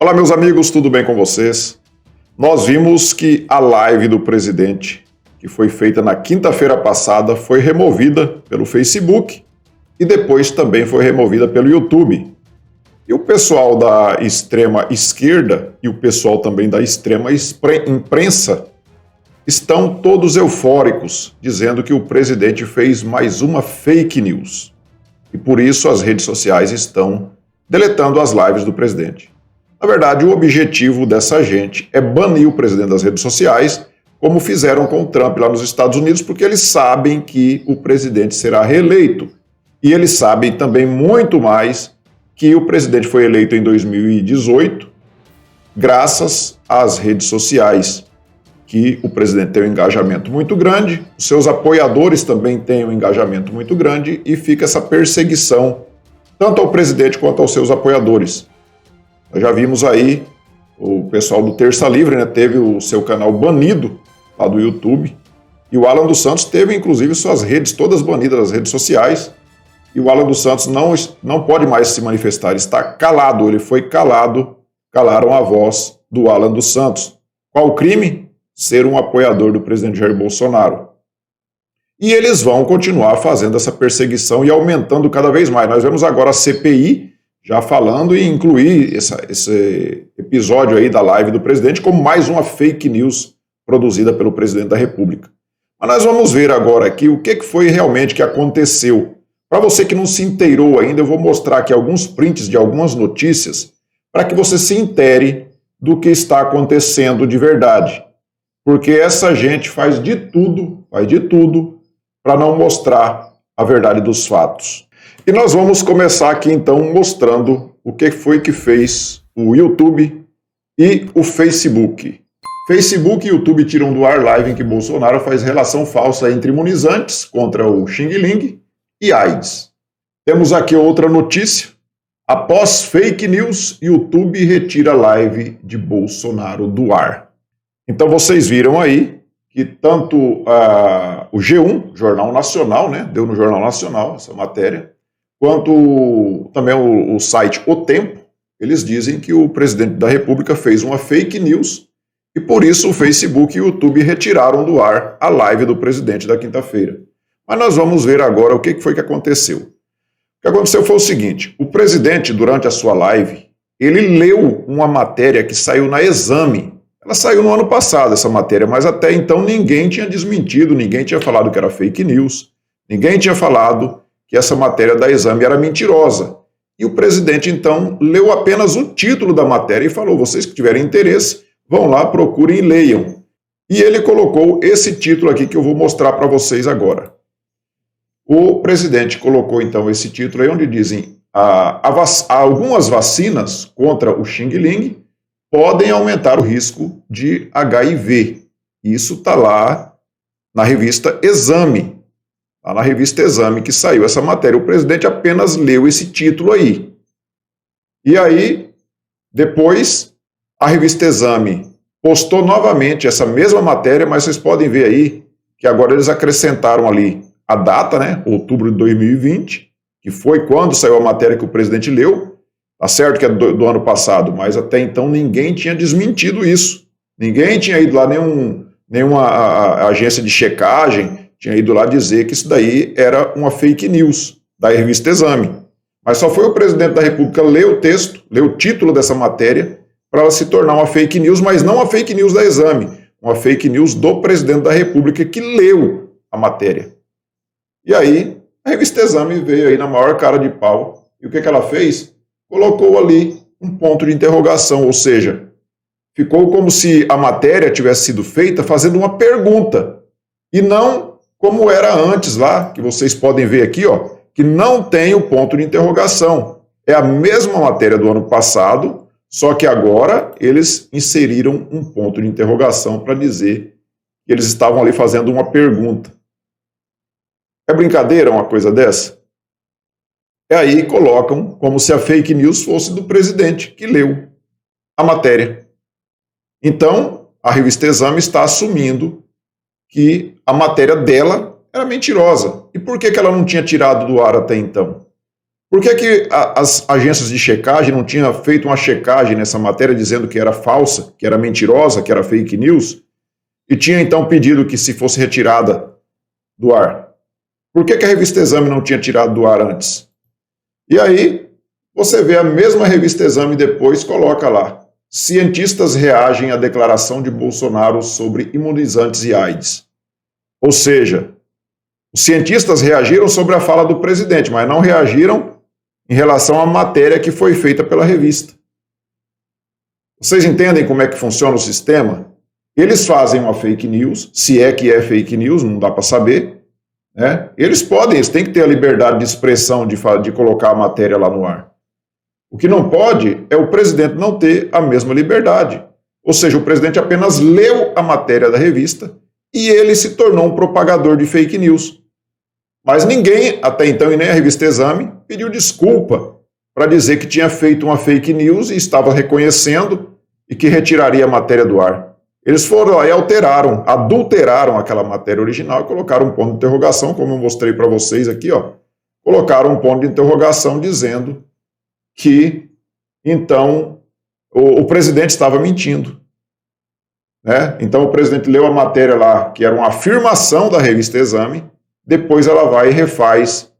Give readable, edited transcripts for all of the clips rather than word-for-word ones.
Olá, meus amigos, tudo bem com vocês? Nós vimos que a live do presidente, que foi feita na quinta-feira passada, foi removida pelo Facebook e depois também foi removida pelo YouTube. E o pessoal da extrema esquerda e o pessoal também da extrema imprensa estão todos eufóricos, dizendo que o presidente fez mais uma fake news. E por isso as redes sociais estão deletando as lives do presidente. Na verdade, o objetivo dessa gente é banir o presidente das redes sociais, como fizeram com o Trump lá nos Estados Unidos, porque eles sabem que o presidente será reeleito. E eles sabem também muito mais que o presidente foi eleito em 2018, graças às redes sociais, que o presidente tem um engajamento muito grande, os seus apoiadores também têm um engajamento muito grande e fica essa perseguição, tanto ao presidente quanto aos seus apoiadores. Nós já vimos aí o pessoal do Terça Livre, né, teve o seu canal banido lá do YouTube, e o Alan dos Santos teve inclusive suas redes todas banidas das redes sociais, e o Alan dos Santos não pode mais se manifestar, ele está calado, ele foi calado, calaram a voz do Alan dos Santos. Qual o crime? Ser um apoiador do presidente Jair Bolsonaro. E eles vão continuar fazendo essa perseguição e aumentando cada vez mais. Nós vemos agora a CPI já falando em incluir esse episódio aí da live do presidente como mais uma fake news produzida pelo presidente da República. Mas nós vamos ver agora aqui o que foi realmente que aconteceu. Para você que não se inteirou ainda, eu vou mostrar aqui alguns prints de algumas notícias para que você se intere do que está acontecendo de verdade. Porque essa gente faz de tudo para não mostrar a verdade dos fatos. E nós vamos começar aqui então mostrando o que foi que fez o YouTube e o Facebook. Facebook e YouTube tiram do ar live em que Bolsonaro faz relação falsa entre imunizantes contra o Xing Ling e AIDS. Temos aqui outra notícia. Após fake news, YouTube retira live de Bolsonaro do ar. Então vocês viram aí que tanto o G1, Jornal Nacional, né, deu no Jornal Nacional essa matéria, quanto também o site O Tempo, eles dizem que o presidente da República fez uma fake news e por isso o Facebook e o YouTube retiraram do ar a live do presidente da quinta-feira. Mas nós vamos ver agora o que foi que aconteceu. O que aconteceu foi o seguinte, o presidente, durante a sua live, ele leu uma matéria que saiu na Exame. Ela saiu no ano passado, essa matéria, mas até então ninguém tinha desmentido, ninguém tinha falado que era fake news, ninguém tinha falado que essa matéria da Exame era mentirosa. E o presidente, então, leu apenas o título da matéria e falou, vocês que tiverem interesse, vão lá, procurem e leiam. E ele colocou esse título aqui que eu vou mostrar para vocês agora. O presidente colocou, então, esse título aí onde dizem algumas vacinas contra o Xing Ling podem aumentar o risco de HIV. Isso está lá na revista Exame. Lá na revista Exame que saiu essa matéria. O presidente apenas leu esse título aí. E aí, depois, a revista Exame postou novamente essa mesma matéria, mas vocês podem ver aí que agora eles acrescentaram ali a data, né, outubro de 2020, que foi quando saiu a matéria que o presidente leu. Tá certo que é do ano passado, mas até então ninguém tinha desmentido isso. Ninguém tinha ido lá, nenhuma agência de checagem tinha ido lá dizer que isso daí era uma fake news da revista Exame. Mas só foi o presidente da República ler o texto, ler o título dessa matéria, para ela se tornar uma fake news, mas não a fake news da Exame, uma fake news do presidente da República que leu a matéria. E aí, a revista Exame veio aí na maior cara de pau, e o que ela fez? Colocou ali um ponto de interrogação, ou seja, ficou como se a matéria tivesse sido feita fazendo uma pergunta, e não como era antes lá, que vocês podem ver aqui, ó, que não tem o ponto de interrogação. É a mesma matéria do ano passado, só que agora eles inseriram um ponto de interrogação para dizer que eles estavam ali fazendo uma pergunta. É brincadeira uma coisa dessa? E aí colocam como se a fake news fosse do presidente que leu a matéria. Então, a revista Exame está assumindo que a matéria dela era mentirosa. E por que ela não tinha tirado do ar até então? Por que as agências de checagem não tinham feito uma checagem nessa matéria dizendo que era falsa, que era mentirosa, que era fake news, e tinha então pedido que se fosse retirada do ar? Por que a revista Exame não tinha tirado do ar antes? E aí, você vê a mesma revista Exame depois, coloca lá: cientistas reagem à declaração de Bolsonaro sobre imunizantes e AIDS. Ou seja, os cientistas reagiram sobre a fala do presidente, mas não reagiram em relação à matéria que foi feita pela revista. Vocês entendem como é que funciona o sistema? Eles fazem uma fake news, se é que é fake news, não dá para saber, né? Eles têm que ter a liberdade de expressão de colocar a matéria lá no ar. O que não pode é o presidente não ter a mesma liberdade. Ou seja, o presidente apenas leu a matéria da revista e ele se tornou um propagador de fake news. Mas ninguém, até então, e nem a revista Exame, pediu desculpa para dizer que tinha feito uma fake news e estava reconhecendo e que retiraria a matéria do ar. Eles foram lá e adulteraram aquela matéria original e colocaram um ponto de interrogação, como eu mostrei para vocês aqui, ó. Colocaram um ponto de interrogação dizendo que, então, o presidente estava mentindo. Né? Então, o presidente leu a matéria lá, que era uma afirmação da revista Exame, depois ela vai e refaz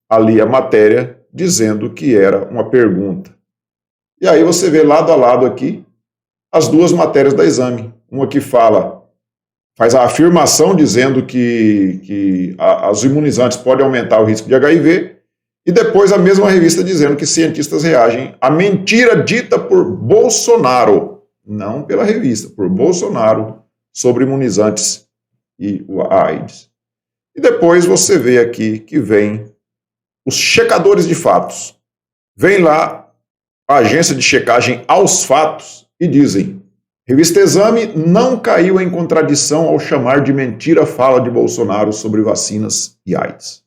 ali a matéria, dizendo que era uma pergunta. E aí você vê lado a lado aqui as duas matérias da Exame. Uma que faz a afirmação dizendo que as imunizantes podem aumentar o risco de HIV, e depois a mesma revista dizendo que cientistas reagem à mentira dita por Bolsonaro, não pela revista, por Bolsonaro, sobre imunizantes e a AIDS. E depois você vê aqui que vem os checadores de fatos. Vem lá a agência de checagem aos fatos e dizem: revista Exame não caiu em contradição ao chamar de mentira a fala de Bolsonaro sobre vacinas e AIDS.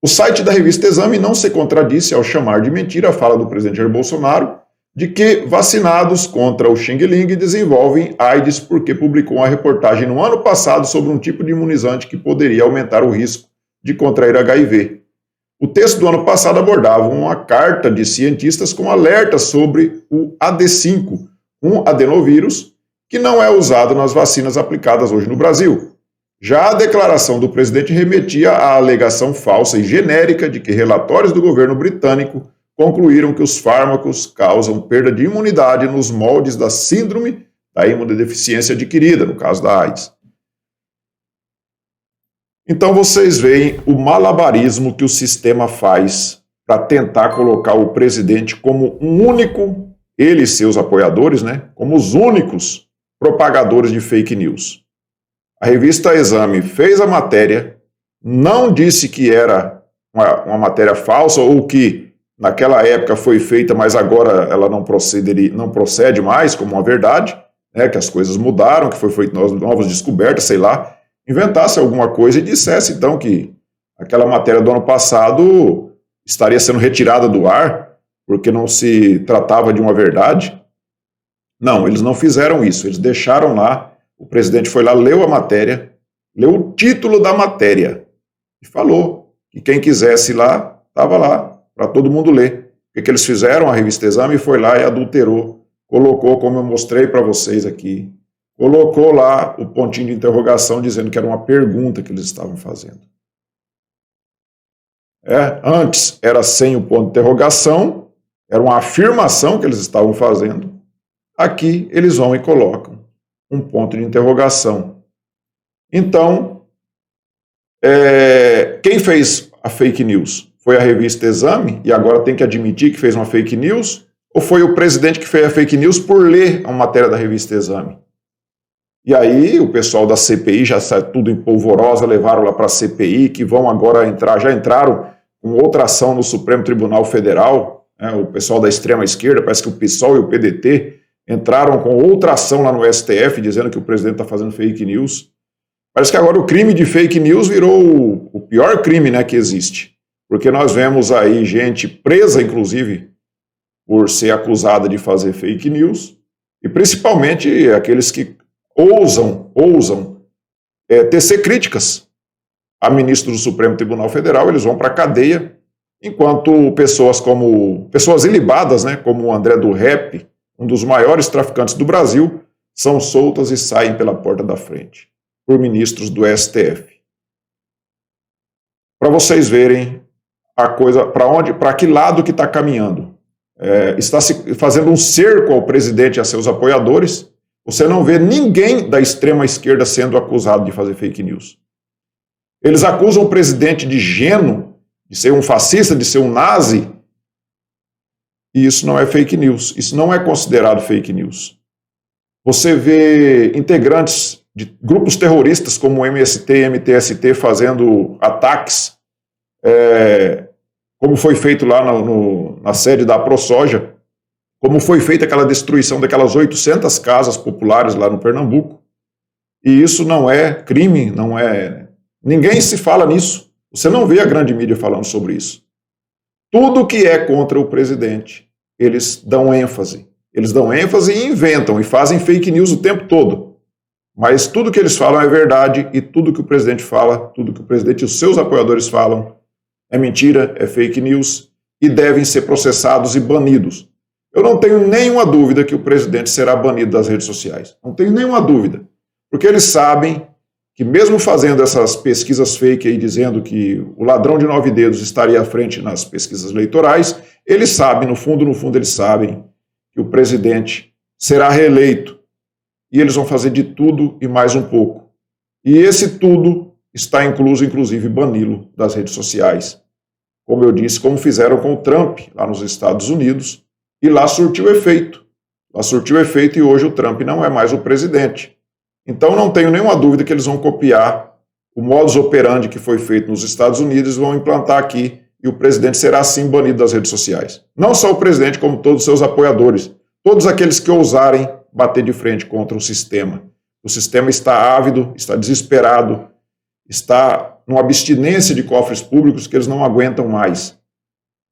O site da revista Exame não se contradisse ao chamar de mentira a fala do presidente Jair Bolsonaro de que vacinados contra o Xing Ling desenvolvem AIDS, porque publicou uma reportagem no ano passado sobre um tipo de imunizante que poderia aumentar o risco de contrair HIV. O texto do ano passado abordava uma carta de cientistas com alerta sobre o AD5, um adenovírus que não é usado nas vacinas aplicadas hoje no Brasil. Já a declaração do presidente remetia à alegação falsa e genérica de que relatórios do governo britânico concluíram que os fármacos causam perda de imunidade nos moldes da síndrome da imunodeficiência adquirida, no caso da AIDS. Então vocês veem o malabarismo que o sistema faz para tentar colocar o presidente como um único, ele e seus apoiadores, né, como os únicos propagadores de fake news. A revista Exame fez a matéria, não disse que era uma matéria falsa ou que naquela época foi feita, mas agora ela não procede mais como uma verdade, né, que as coisas mudaram, que foi feita novas descobertas, sei lá, inventasse alguma coisa e dissesse então que aquela matéria do ano passado estaria sendo retirada do ar porque não se tratava de uma verdade. Não, eles não fizeram isso, eles deixaram lá, o presidente foi lá, leu a matéria, leu o título da matéria e falou que quem quisesse lá, estava lá, para todo mundo ler. O que eles fizeram? A revista Exame foi lá e adulterou, colocou, como eu mostrei para vocês aqui, colocou lá o pontinho de interrogação dizendo que era uma pergunta que eles estavam fazendo. Antes era sem o ponto de interrogação, era uma afirmação que eles estavam fazendo. Aqui eles vão e colocam um ponto de interrogação. Então, quem fez a fake news? Foi a revista Exame e agora tem que admitir que fez uma fake news? Ou foi o presidente que fez a fake news por ler a matéria da revista Exame? E aí o pessoal da CPI já sai tudo em polvorosa, levaram lá para a CPI, que vão agora já entraram com outra ação no Supremo Tribunal Federal, né? O pessoal da extrema esquerda, parece que o PSOL e o PDT entraram com outra ação lá no STF, dizendo que o presidente está fazendo fake news. Parece que agora o crime de fake news virou o pior crime, né, que existe. Porque nós vemos aí gente presa, inclusive, por ser acusada de fazer fake news, e principalmente aqueles que ousam tecer críticas a ministro do Supremo Tribunal Federal, eles vão para a cadeia enquanto pessoas ilibadas, né, como o André do Rep, um dos maiores traficantes do Brasil, são soltas e saem pela porta da frente, por ministros do STF. Para vocês verem a coisa, para que lado que está caminhando. Está se fazendo um cerco ao presidente e a seus apoiadores. Você não vê ninguém da extrema esquerda sendo acusado de fazer fake news. Eles acusam o presidente de gênio, de ser um fascista, de ser um nazi, e isso não é fake news, isso não é considerado fake news. Você vê integrantes de grupos terroristas como o MST e MTST fazendo ataques, como foi feito lá na sede da ProSoja, como foi feita aquela destruição daquelas 800 casas populares lá no Pernambuco. E isso não é crime, não é... Ninguém se fala nisso. Você não vê a grande mídia falando sobre isso. Tudo que é contra o presidente, eles dão ênfase. Eles dão ênfase e inventam, e fazem fake news o tempo todo. Mas tudo que eles falam é verdade, e tudo que o presidente fala, tudo que o presidente e os seus apoiadores falam, é mentira, é fake news, e devem ser processados e banidos. Eu não tenho nenhuma dúvida que o presidente será banido das redes sociais. Não tenho nenhuma dúvida. Porque eles sabem que mesmo fazendo essas pesquisas fake aí, dizendo que o ladrão de 9 dedos estaria à frente nas pesquisas eleitorais, eles sabem, no fundo, eles sabem que o presidente será reeleito. E eles vão fazer de tudo e mais um pouco. E esse tudo está incluso, inclusive, bani-lo das redes sociais. Como eu disse, como fizeram com o Trump, lá nos Estados Unidos, e lá surtiu efeito. Lá surtiu efeito e hoje o Trump não é mais o presidente. Então não tenho nenhuma dúvida que eles vão copiar o modus operandi que foi feito nos Estados Unidos, vão implantar aqui e o presidente será assim banido das redes sociais. Não só o presidente, como todos os seus apoiadores. Todos aqueles que ousarem bater de frente contra o sistema. O sistema está ávido, está desesperado, está numa abstinência de cofres públicos que eles não aguentam mais.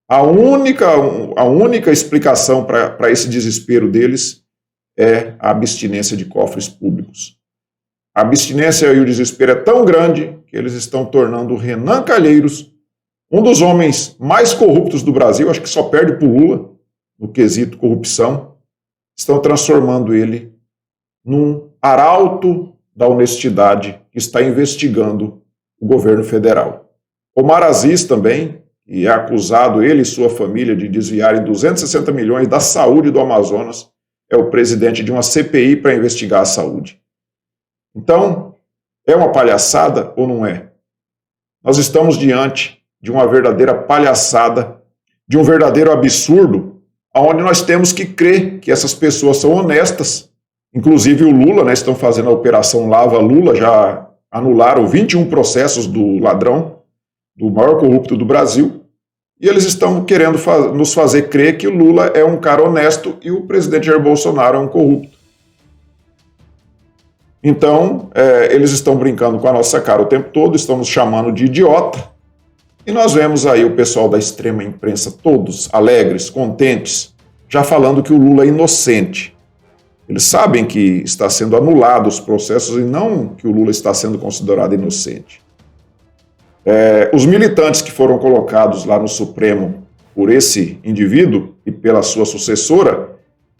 A única explicação para esse desespero deles é a abstinência de cofres públicos. A abstinência e o desespero é tão grande que eles estão tornando o Renan Calheiros um dos homens mais corruptos do Brasil, acho que só perde para o Lula no quesito corrupção, estão transformando ele num arauto da honestidade que está investigando o governo federal. Omar Aziz também, e é acusado, ele e sua família, de desviarem 260 milhões da saúde do Amazonas, é o presidente de uma CPI para investigar a saúde. Então, é uma palhaçada ou não é? Nós estamos diante de uma verdadeira palhaçada, de um verdadeiro absurdo, onde nós temos que crer que essas pessoas são honestas. Inclusive o Lula, né, estão fazendo a Operação Lava Lula, já anularam 21 processos do ladrão, do maior corrupto do Brasil, e eles estão querendo nos fazer crer que o Lula é um cara honesto e o presidente Jair Bolsonaro é um corrupto. Então, eles estão brincando com a nossa cara o tempo todo, estão nos chamando de idiota, e nós vemos aí o pessoal da extrema imprensa, todos alegres, contentes, já falando que o Lula é inocente. Eles sabem que está sendo anulado os processos e não que o Lula está sendo considerado inocente. Os militantes que foram colocados lá no Supremo por esse indivíduo e pela sua sucessora,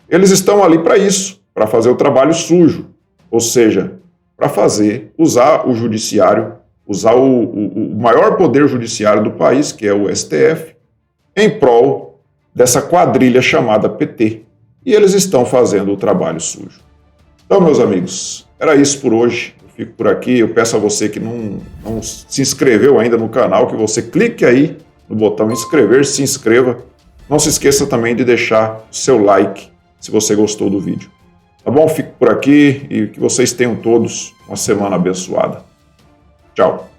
eles estão ali para isso, para fazer o trabalho sujo, ou seja, para usar o judiciário, usar o maior poder judiciário do país, que é o STF, em prol dessa quadrilha chamada PT. E eles estão fazendo o trabalho sujo. Então, meus amigos, era isso por hoje. Eu fico por aqui. Eu peço a você que não se inscreveu ainda no canal, que você clique aí no botão inscrever, se inscreva. Não se esqueça também de deixar o seu like se você gostou do vídeo. Tá bom? Fico por aqui e que vocês tenham todos uma semana abençoada. Tchau.